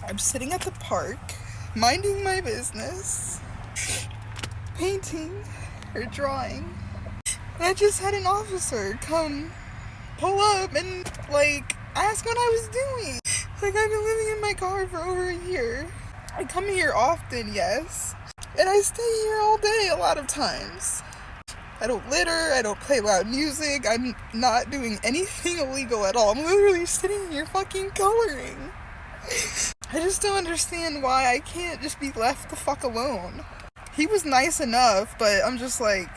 I'm sitting at the park, minding my business, painting or drawing. And I just had an officer come pull up and, like, ask what I was doing. Like, I've been living in my car for over a year. I come here often, yes. And I stay here all day a lot of times. I don't litter, I don't play loud music, I'm not doing anything illegal at all. I'm literally sitting here fucking coloring. I just don't understand why I can't just be left the fuck alone. He was nice enough, but I'm just like,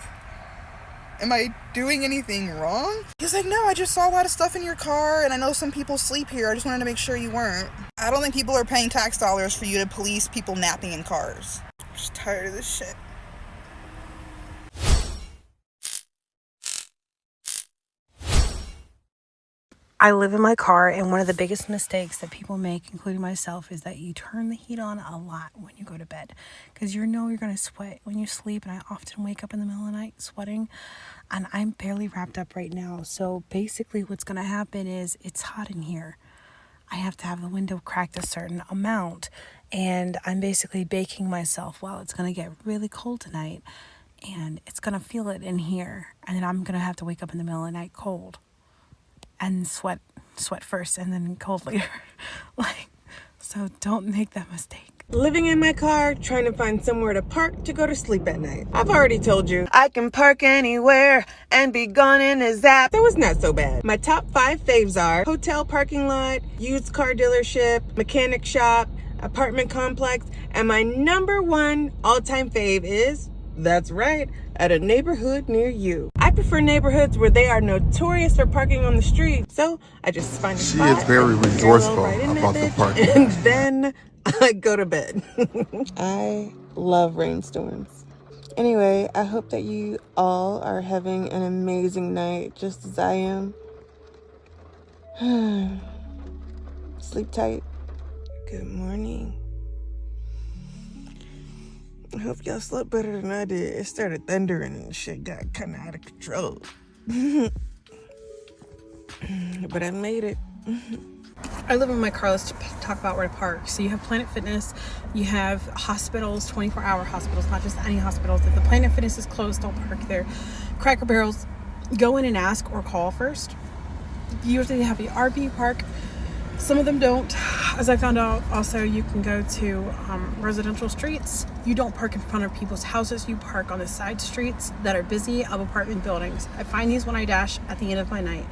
am I doing anything wrong? He's like, no, I just saw a lot of stuff in your car, and I know some people sleep here. I just wanted to make sure you weren't. I don't think people are paying tax dollars for you to police people napping in cars. I'm just tired of this shit. I live in my car, and one of the biggest mistakes that people make, including myself, is that you turn the heat on a lot when you go to bed because you know you're going to sweat when you sleep. And I often wake up in the middle of the night sweating, and I'm barely wrapped up right now. So basically what's going to happen is it's hot in here. I have to have the window cracked a certain amount, and I'm basically baking myself. Well, it's going to get really cold tonight, and it's going to feel it in here, and then I'm going to have to wake up in the middle of the night cold. And sweat first and then cold later. So don't make that mistake. Living in my car, trying to find somewhere to park to go to sleep at night. I've already told you, I can park anywhere and be gone in a zap. That was not so bad. My top 5 faves are hotel parking lot, used car dealership, mechanic shop, apartment complex, and my number 1 all-time fave is, that's right, at a neighborhood near you. I prefer neighborhoods where they are notorious for parking on the street. So I just find a spot. She is very resourceful about the parking. And then I go to bed. I love rainstorms. Anyway, I hope that you all are having an amazing night, just as I am. Sleep tight. Good morning. I hope y'all slept better than I did. It started thundering and shit got kind of out of control. But I made it. I live in my car. Let's talk about where to park. So you have Planet Fitness, you have hospitals, 24-hour hospitals, not just any hospitals. If the Planet Fitness is closed, don't park there. Cracker Barrels, go in and ask or call first. Usually they have the RV park. Some of them don't. As I found out, also you can go to residential streets. You don't park in front of people's houses. You park on the side streets that are busy of apartment buildings. I find these when I dash at the end of my night.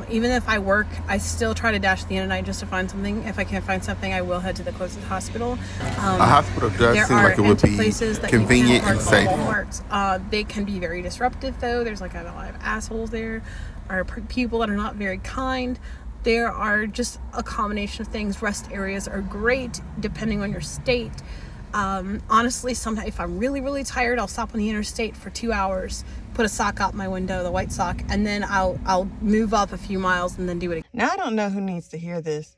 Even if I work, I still try to dash at the end of the night just to find something. If I can't find something, I will head to the closest hospital. A hospital does seem like it would be convenient and safe. They can be very disruptive, though. There's like a lot of assholes there, or people that are not very kind. There are just a combination of things. Rest areas are great depending on your state. Honestly, sometimes if I'm really, really tired, I'll stop on the interstate for 2 hours, put a sock out my window, the white sock, and then I'll move up a few miles and then do it again. Now, I don't know who needs to hear this,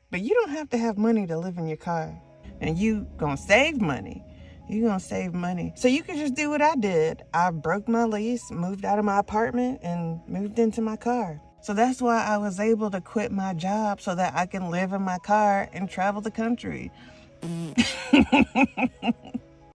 but you don't have to have money to live in your car. And you gonna save money. You're gonna save money. So you can just do what I did. I broke my lease, moved out of my apartment, and moved into my car. So that's why I was able to quit my job so that I can live in my car and travel the country.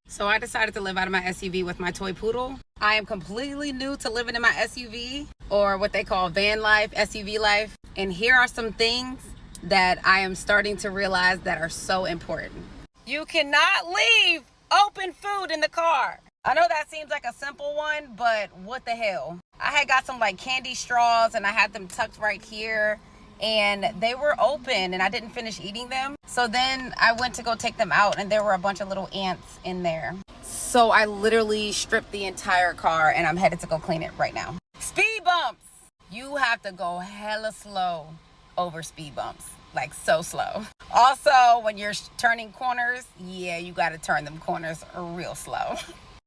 So I decided to live out of my SUV with my toy poodle. I am completely new to living in my SUV, or what they call van life, SUV life. And here are some things that I am starting to realize that are so important. You cannot leave open food in the car. I know that seems like a simple one, but what the hell? I had got some like candy straws and I had them tucked right here, and they were open and I didn't finish eating them. So then I went to go take them out and there were a bunch of little ants in there. So I literally stripped the entire car and I'm headed to go clean it right now. Speed bumps. You have to go hella slow over speed bumps. Like so slow. Also, when you're turning corners, yeah, you got to turn them corners real slow.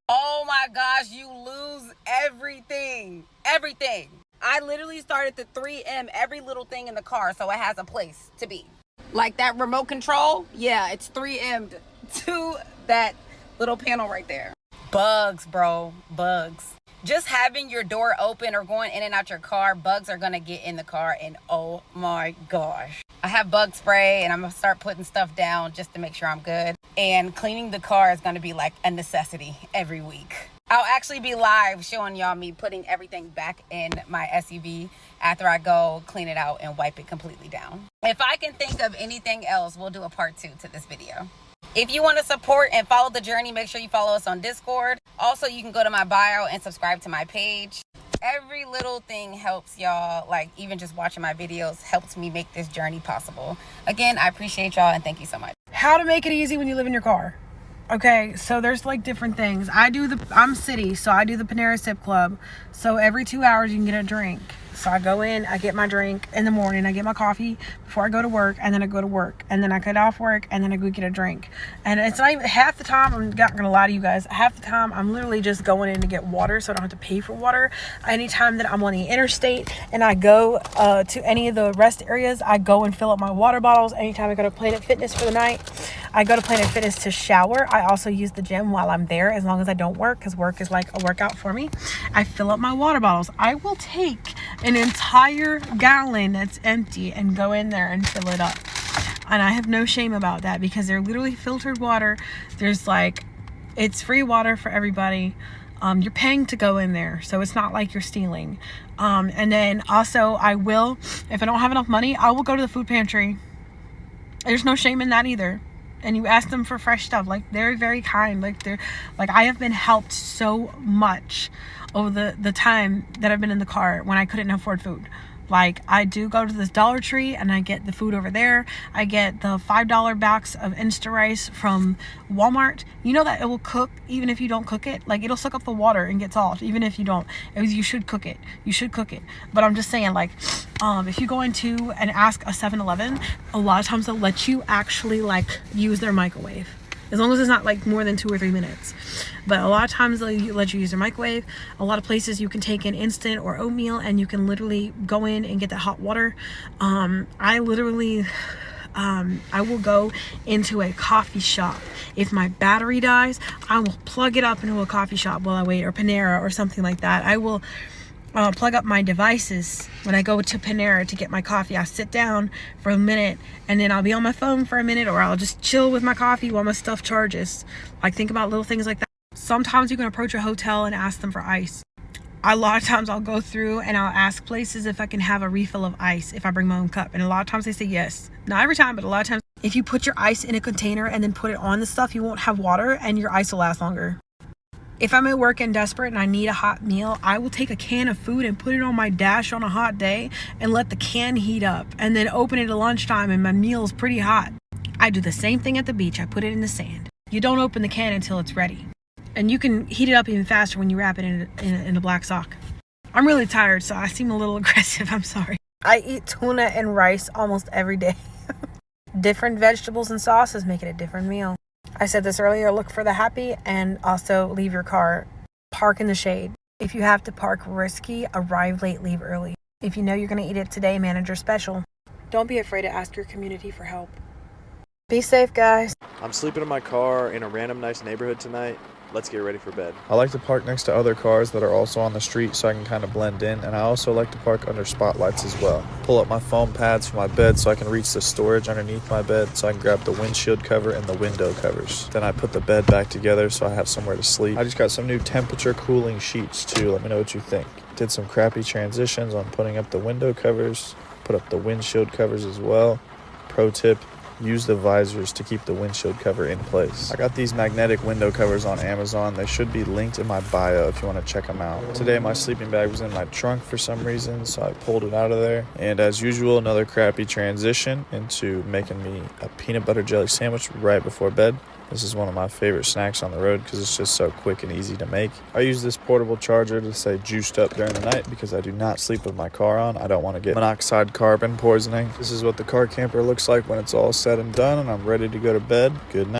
Oh my gosh, you lose everything. Everything. I literally started to 3M every little thing in the car so it has a place to be. Like that remote control, yeah, it's 3M'd to that little panel right there. Bugs, bro, bugs. Just having your door open or going in and out your car, bugs are gonna get in the car and oh my gosh. I have bug spray, and I'm gonna start putting stuff down just to make sure I'm good. And cleaning the car is gonna be like a necessity every week. I'll actually be live showing y'all me putting everything back in my SUV after I go clean it out and wipe it completely down. If I can think of anything else, we'll do a part 2 to this video. If you want to support and follow the journey, make sure you follow us on Discord. Also, you can go to my bio and subscribe to my page. Every little thing helps y'all, like even just watching my videos helps me make this journey possible. Again, I appreciate y'all and thank you so much. How to make it easy when you live in your car. Okay, so there's like different things. I'm city, so I do the Panera Sip Club. So every 2 hours you can get a drink. So I go in, I get my drink in the morning, I get my coffee before I go to work, and then I go to work, and then I get off work, and then I go get a drink. And it's not even half the time, I'm not gonna lie to you guys, half the time I'm literally just going in to get water, so I don't have to pay for water. Anytime that I'm on the interstate and I go to any of the rest areas, I go and fill up my water bottles. Anytime I go to Planet Fitness for the night, I go to Planet Fitness to shower. I also use the gym while I'm there, as long as I don't work, because work is like a workout for me. I fill up my water bottles. I will take an entire gallon that's empty and go in there and fill it up. And I have no shame about that, because they're literally filtered water. There's like, it's free water for everybody. You're paying to go in there, so it's not like you're stealing. And then also I will, if I don't have enough money, I will go to the food pantry. There's no shame in that either. And you ask them for fresh stuff. Like, they're very kind. Like, I have been helped so much over the time that I've been in the car when I couldn't afford food. Like, I do go to this Dollar Tree and I get the food over there. I get the $5 box of Insta rice from Walmart. You know that it will cook even if you don't cook it. Like, it'll suck up the water and get salt even if you don't. You should cook it. You should cook it. But I'm just saying, like, if you go into and ask a 7-Eleven, a lot of times they'll let you actually like use their microwave, as long as it's not like more than 2 or 3 minutes. But a lot of times they'll let you use their microwave. A lot of places you can take in instant or oatmeal and you can literally go in and get the hot water. I will go into a coffee shop. If my battery dies, I will plug it up into a coffee shop while I wait, or Panera or something like that. I will plug up my devices when I go to Panera to get my coffee. I'll sit down for a minute and then I'll be on my phone for a minute, or I'll just chill with my coffee while my stuff charges. Like, think about little things like that. Sometimes you can approach a hotel and ask them for ice. A lot of times I'll go through and I'll ask places if I can have a refill of ice if I bring my own cup, and a lot of times they say yes. Not every time, but a lot of times. If you put your ice in a container and then put it on the stuff, you won't have water and your ice will last longer. If I'm at work and desperate and I need a hot meal, I will take a can of food and put it on my dash on a hot day and let the can heat up, and then open it at lunchtime and my meal is pretty hot. I do the same thing at the beach. I put it in the sand. You don't open the can until it's ready. And you can heat it up even faster when you wrap it in a black sock. I'm really tired, so I seem a little aggressive. I'm sorry. I eat tuna and rice almost every day. Different vegetables and sauces make it a different meal. I said this earlier, look for the happy, and also leave your car. Park in the shade. If you have to park risky, arrive late, leave early. If you know you're going to eat it today, manage your special. Don't be afraid to ask your community for help. Be safe, guys. I'm sleeping in my car in a random nice neighborhood tonight. Let's get ready for bed. I like to park next to other cars that are also on the street so I can kind of blend in, and I also like to park under spotlights as well. Pull up my foam pads for my bed so I can reach the storage underneath my bed, so I can grab the windshield cover and the window covers. Then I put the bed back together so I have somewhere to sleep. I just got some new temperature cooling sheets too. Let me know what you think. Did some crappy transitions on putting up the window covers, put up the windshield covers as well. Pro tip: use the visors to keep the windshield cover in place. I got these magnetic window covers on Amazon. They should be linked in my bio if you want to check them out. Today my sleeping bag was in my trunk for some reason, so I pulled it out of there. And as usual, another crappy transition into making me a peanut butter jelly sandwich right before bed. This is one of my favorite snacks on the road because it's just so quick and easy to make. I use this portable charger to stay juiced up during the night because I do not sleep with my car on. I don't want to get monoxide carbon poisoning. This is what the car camper looks like when it's all said and done, and I'm ready to go to bed. Good night.